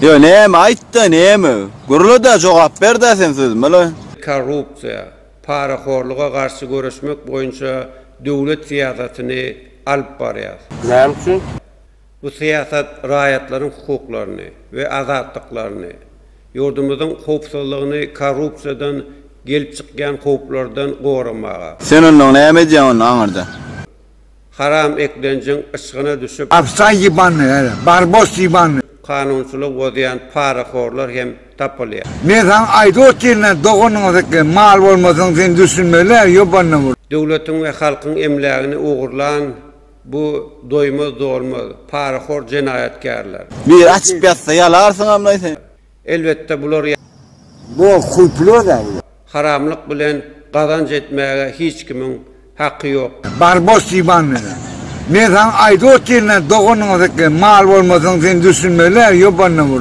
Yo näme aýtdy, näme? Gurulda jogap berdi sen sözüm, bala. Korrupsiya, paraxorluğa karşı görüşmek boyunca devlet siyasetini alıp barýar. Näme üçin? Bu siyaset raýatlaryň hukuklarını ve azatlıklarını, yurdumuzun howpsuzlygyny korrupsiyadan gelip çykýan howplardan goramaga. Sen onu näme diýen aňyrda? Haram eklenjin ışığına düşüp Afsan yibanlı, barbos yibanlı. kanunçuluk bozayan paraxorlar hem tapılýar. Ne zaman ayda oteline dokunun mal olmasın sen düşünmeler yobanına vur. Devletin ve halkın emlagini uğurlan bu doymaz dolmaz paraxor cinayetkarlar. Bir açıp yatsa yalarsın amlay sen. Elbette bular Bu kuyplu da. haramlık bilen kazanç etmeye hiç kimin hakkı yok. Barbos yibanlı. Ne zaman ayda oteline dokunun mal olmasın sen düşünmeler yobanına vur.